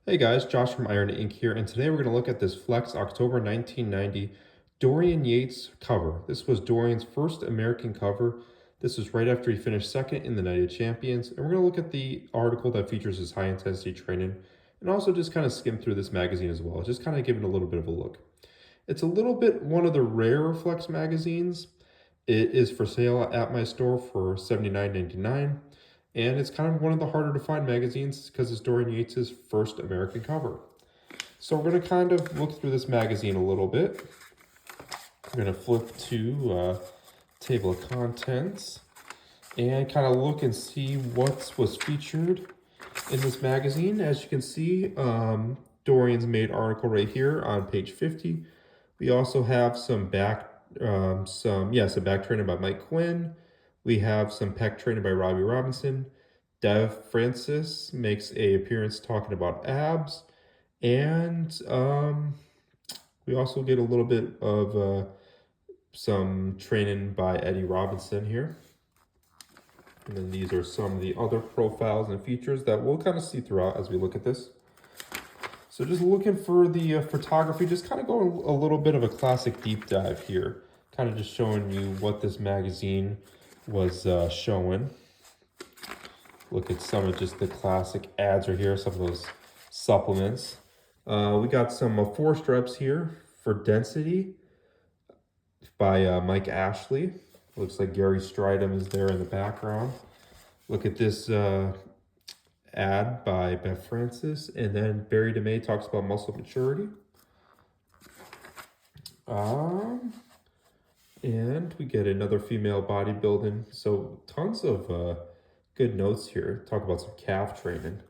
Hey guys, Josh from Iron Ink here, and today we're going to look at this Flex October 1990 Dorian Yates cover. This was Dorian's first American cover. This was right after he finished second in the Night of Champions, and we're going to look at the article that features his high intensity training, and also just kind of skim through this magazine as well, just kind of giving a little bit of a look. It's a little bit one of the rarer Flex magazines. It is for sale at my store for $79.99. And it's kind of one of the harder to find magazines because it's Dorian Yates' first American cover. So we're going to kind of look through this magazine a little bit. We're going to flip to table of contents and kind of look and see what was featured in this magazine. As you can see, Dorian's made article right here on page 50. We also have some back training by Mike Quinn. We have some pec training by Robbie Robinson. Dev Francis makes an appearance talking about abs. And we also get a little bit of some training by Eddie Robinson here. And then these are some of the other profiles and features that we'll kind of see throughout as we look at this. So just looking for the photography, just kind of going a little bit of a classic deep dive here. Kind of just showing you what this magazine was showing. Look at some of just the classic ads right here, some of those supplements. We got some forced reps here for density by Mike Ashley. Looks like Gary Stridham is there in the background. Look at this ad by Beth Francis, and then Barry DeMay talks about muscle maturity. And we get another female bodybuilding. So tons of good notes here. Talk about some calf training.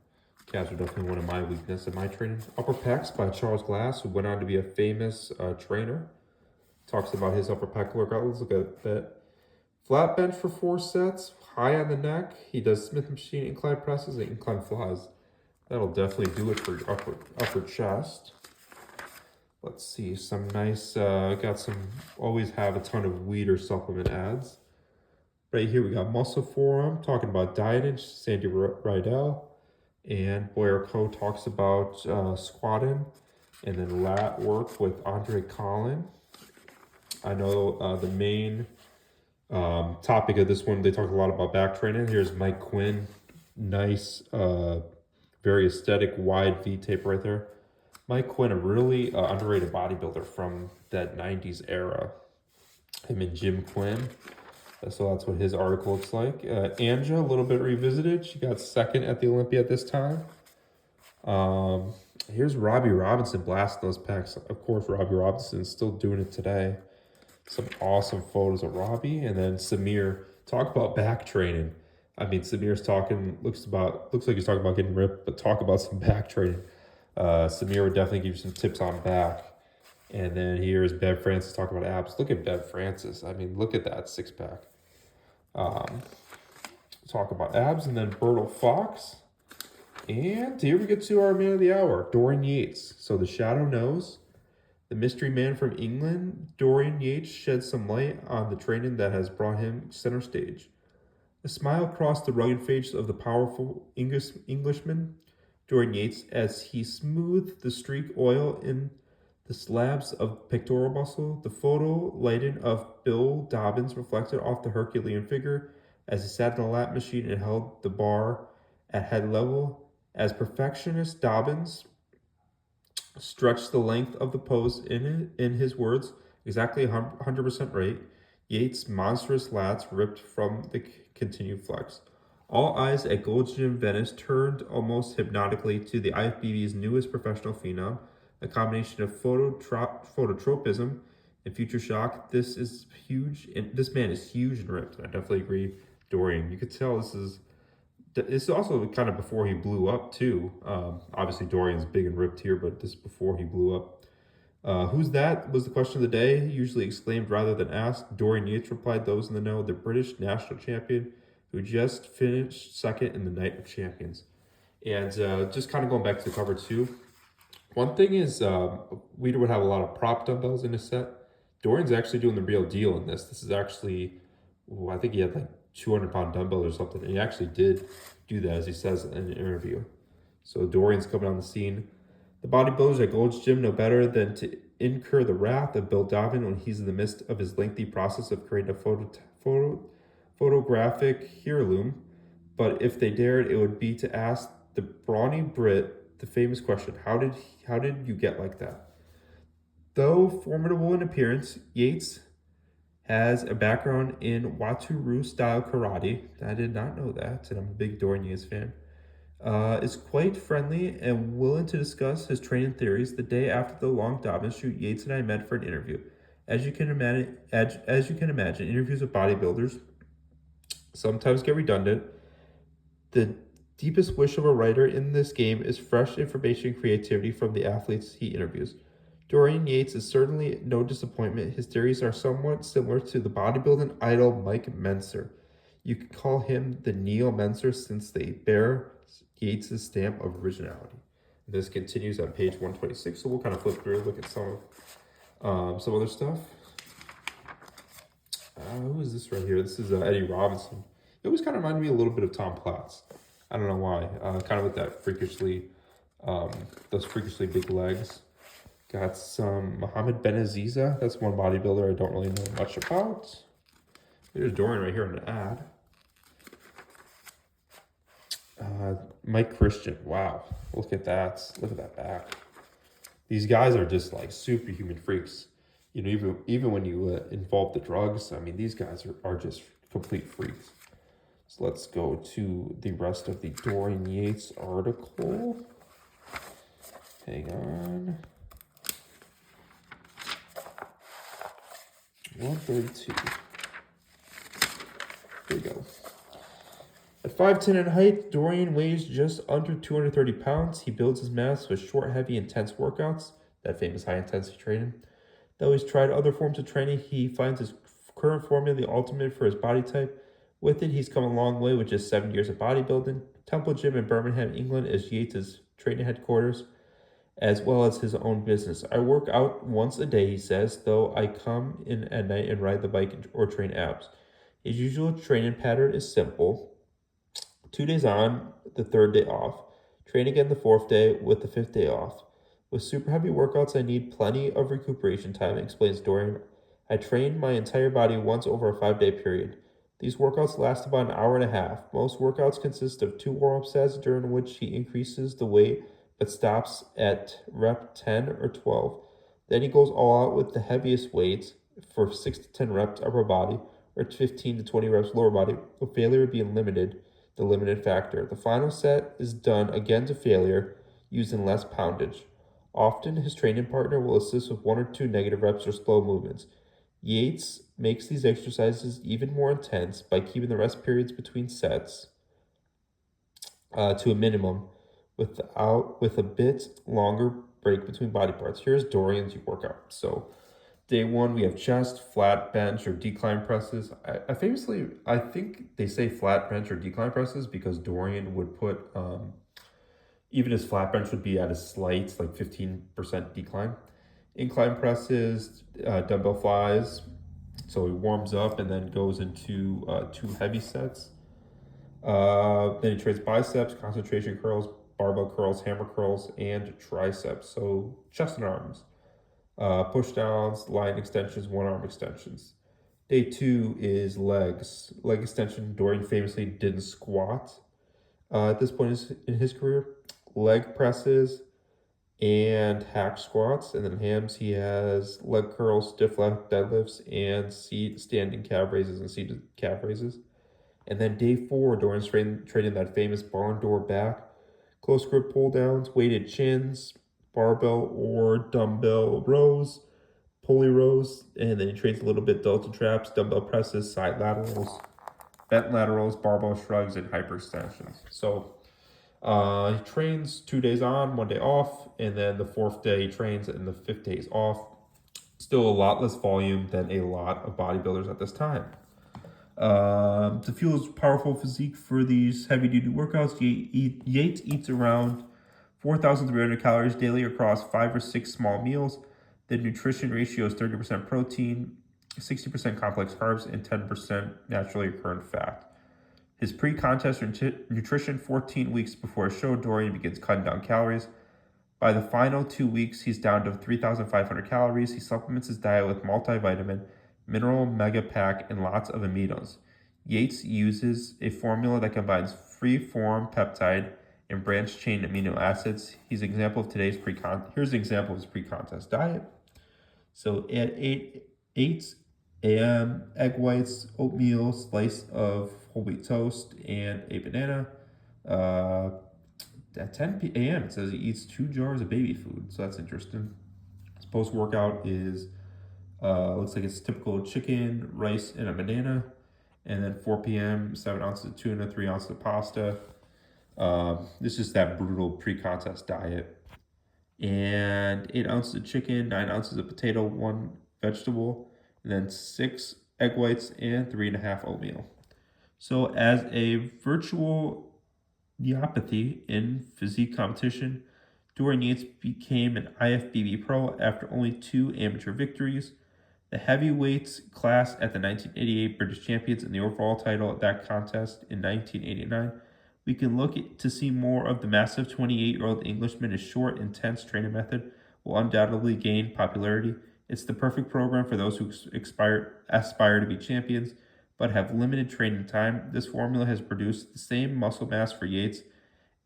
Calves are definitely one of my weaknesses in my training. Upper pecs by Charles Glass, who went on to be a famous trainer. Talks about his upper pec workout. Let's look at that. Flat bench for 4 sets, high on the neck. He does Smith machine incline presses and incline flies. That'll definitely do it for your upper chest. Let's see, some nice, always have a ton of weed or supplement ads. Right here we got Muscle Forum, talking about dieting, Sandy Rydell. And Boyer Co. talks about squatting. And then lat work with Andre Collin. I know the main topic of this one, they talk a lot about back training. Here's Mike Quinn. Nice, very aesthetic, wide V-tape right there. Mike Quinn, a really underrated bodybuilder from that 90s era. Him and Jim Quinn. So that's what his article looks like. Anja, a little bit revisited. She got second at the Olympia at this time. Here's Robbie Robinson blasting those pecs. Of course, Robbie Robinson's still doing it today. Some awesome photos of Robbie. And then Samir, talk about back training. I mean, Samir's talking, looks like he's talking about getting ripped, but talk about some back training. Samir would definitely give you some tips on back. And then here's Bev Francis talking about abs. Look at Bev Francis. I mean, look at that six-pack. Talk about abs. And then Bertle Fox. And here we get to our man of the hour, Dorian Yates. So the shadow knows. The mystery man from England, Dorian Yates, sheds some light on the training that has brought him center stage. A smile crossed the rugged face of the powerful Englishman, Dorian Yates, as he smoothed the streak oil in the slabs of pectoral muscle. The photo lighting of Bill Dobbins reflected off the Herculean figure as he sat in a lat machine and held the bar at head level. As perfectionist Dobbins stretched the length of the pose in his words, exactly 100% right. Yates' monstrous lats ripped from the continued flex. All eyes at Gold's Gym Venice turned almost hypnotically to the IFBB's newest professional phenom, a combination of phototropism and future shock. This is huge, and this man is huge and ripped. I definitely agree, Dorian. You could tell this is also kind of before he blew up too. Obviously Dorian's big and ripped here, but this is before he blew up. Who's that was the question of the day, usually exclaimed rather than asked. Dorian Yates replied, those in the know, the British national champion who just finished second in the Night of Champions. And just kind of going back to the cover too. One thing is, Weider would have a lot of prop dumbbells in his set. Dorian's actually doing the real deal in this. This is actually, I think he had like 200-pound dumbbell or something. And he actually did do that, as he says in an interview. So Dorian's coming on the scene. The bodybuilders at Gold's Gym know better than to incur the wrath of Bill Dobbin when he's in the midst of his lengthy process of creating a photographic heirloom. But if they dared, it would be to ask the brawny Brit the famous question: how did you get like that? Though formidable in appearance, Yates has a background in Wataru style karate. I did not know that, and I'm a big Dorian Yates fan. Is quite friendly and willing to discuss his training theories. The day after the long Dobbin shoot, Yates and I met for an interview. As you can imagine, interviews with bodybuilders sometimes get redundant. The deepest wish of a writer in this game is fresh information and creativity from the athletes he interviews. Dorian Yates is certainly no disappointment. His theories are somewhat similar to the bodybuilding idol Mike Menser. You could call him the Neo Menser since they bear Yates' stamp of originality. This continues on page 126, so we'll kind of flip through and look at some other stuff. Who is this right here? This is Eddie Robinson. It always kind of reminded me a little bit of Tom Platz. I don't know why. Kind of with that those freakishly big legs. Got some Mohammed Benaziza. That's one bodybuilder I don't really know much about. There's Dorian right here in the ad. Mike Christian. Wow. Look at that. Look at that back. These guys are just like superhuman freaks. You know, even when you involve the drugs, I mean, these guys are just complete freaks. So let's go to the rest of the Dorian Yates article. Hang on. 132. There we go. At 5'10" in height, Dorian weighs just under 230 pounds. He builds his mass with short, heavy, intense workouts, that famous high-intensity training. Though he's tried other forms of training, he finds his current formula the ultimate for his body type. With it, he's come a long way with just 7 years of bodybuilding. Temple Gym in Birmingham, England is Yates' training headquarters, as well as his own business. I work out once a day, he says, though I come in at night and ride the bike or train abs. His usual training pattern is simple. 2 days on, the 3rd day off. Train again the 4th day with the 5th day off. With super heavy workouts, I need plenty of recuperation time, explains Dorian. I train my entire body once over a 5-day period. These workouts last about an hour and a half. Most workouts consist of 2 warm-up sets during which he increases the weight but stops at rep 10 or 12. Then he goes all out with the heaviest weights for 6 to 10 reps upper body or 15 to 20 reps lower body, with failure being the limited factor. The final set is done again to failure, using less poundage. Often, his training partner will assist with 1 or 2 negative reps or slow movements. Yates makes these exercises even more intense by keeping the rest periods between sets to a minimum, with a bit longer break between body parts. Here's Dorian's workout. So, day 1, we have chest, flat bench, or decline presses. I think they say flat bench or decline presses because Dorian would put, even his flat bench would be at a slight, like 15% decline. Incline presses, dumbbell flies. So he warms up and then goes into 2 heavy sets. Then he trains biceps, concentration curls, barbell curls, hammer curls, and triceps. So chest and arms. Push downs, line extensions, 1-arm extensions. Day 2 is legs. Leg extension. Dorian famously didn't squat at this point in his career. Leg presses and hack squats. And then hams, he has leg curls, stiff leg deadlifts, and standing calf raises and seated calf raises. And then day 4, Dorian's training that famous barn door back. Close grip pull downs, weighted chins, barbell or dumbbell rows, pulley rows, and then he trains a little bit delta traps, dumbbell presses, side laterals, bent laterals, barbell shrugs, and hyperextensions. So he trains 2 days on, 1 day off, and then the 4th day he trains and the 5th day is off. Still a lot less volume than a lot of bodybuilders at this time. To fuel his powerful physique for these heavy-duty workouts, Yates eats around 4,300 calories daily across 5 or 6 small meals. The nutrition ratio is 30% protein, 60% complex carbs, and 10% naturally occurring fat. His pre-contest nutrition 14 weeks before a show, Dorian begins cutting down calories. By the final 2 weeks, he's down to 3,500 calories. He supplements his diet with multivitamin, mineral mega pack, and lots of aminos. Yates uses a formula that combines free-form peptide and branched-chain amino acids. Here's an example of his pre-contest diet. So at 8 a.m., egg whites, oatmeal, slice of whole wheat toast, and a banana. At 10 a.m., it says he eats 2 jars of baby food, so that's interesting. His post-workout is, looks like it's typical chicken, rice, and a banana. And then 4 p.m., 7 ounces of tuna, 3 ounces of pasta. This is that brutal pre-contest diet. And 8 ounces of chicken, 9 ounces of potato, 1 vegetable, and then 6 egg whites and 3.5 oatmeal. So as a virtual neopathy in physique competition, Dorian Yates became an IFBB pro after only 2 amateur victories. The heavyweights class at the 1988 British Champions and the overall title at that contest in 1989. We can look to see more of the massive 28-year-old Englishman. His short, intense training method will undoubtedly gain popularity. It's the perfect program for those who aspire to be champions, but have limited training time. This formula has produced the same muscle mass for Yates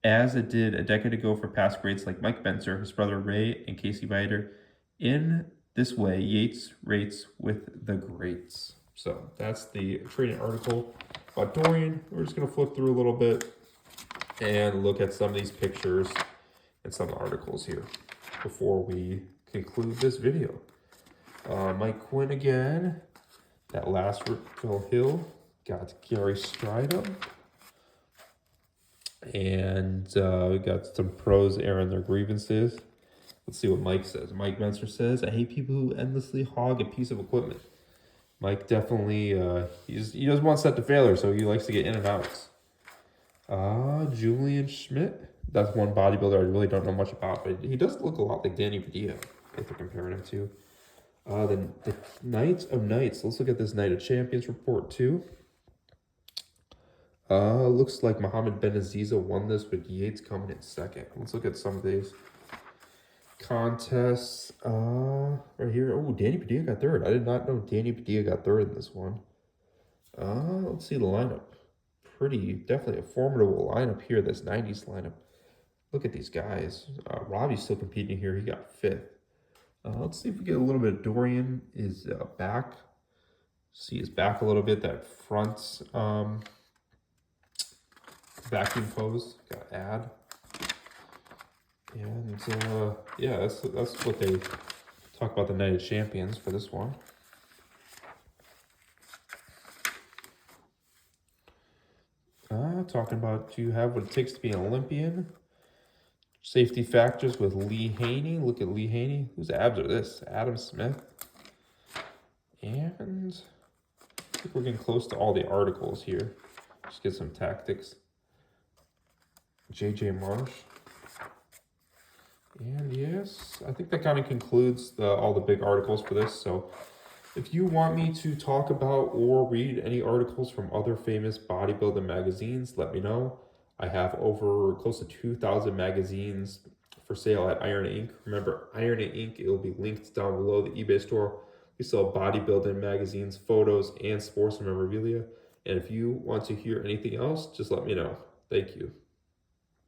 as it did a decade ago for past greats like Mike Benser, his brother Ray, and Casey Vider. In this way, Yates rates with the greats. So that's the training article about Dorian. We're just going to flip through a little bit and look at some of these pictures and some articles here before we conclude this video. Mike Quinn again. That last Phil Hill got Gary Stridham. And we got some pros airing their grievances. Let's see what Mike says. Mike Menser says, I hate people who endlessly hog a piece of equipment. Mike definitely, he doesn't want set to failure, so he likes to get in and outs. Julian Schmidt. That's one bodybuilder I really don't know much about, but he does look a lot like Danny Padilla, if they're comparing him to. The Night of Nights. Let's look at this Night of Champions report, too. Looks like Mohammed Benaziza won this, with Yates coming in second. Let's look at some of these contests. Right here. Oh, Danny Padilla got third. I did not know Danny Padilla got third in this one. Let's see the lineup. Definitely a formidable lineup here, this 90s lineup. Look at these guys. Robbie's still competing here. He got fifth. Let's see if we get a little bit of Dorian is back. See his back a little bit, that front vacuum pose. Got to add. And yeah, that's what they talk about the Night of Champions for this one. Talking about, do you have what it takes to be an Olympian? Safety factors with Lee Haney. Look at Lee Haney. Whose abs are this? Adam Smith. And I think we're getting close to all the articles here. Just get some tactics. JJ Marsh. And yes, I think that kind of concludes all the big articles for this. So if you want me to talk about or read any articles from other famous bodybuilding magazines, let me know. I have over close to 2,000 magazines for sale at Iron Inc. Remember, Iron Inc., it will be linked down below the eBay store. We sell bodybuilding magazines, photos, and sports memorabilia. And if you want to hear anything else, just let me know. Thank you.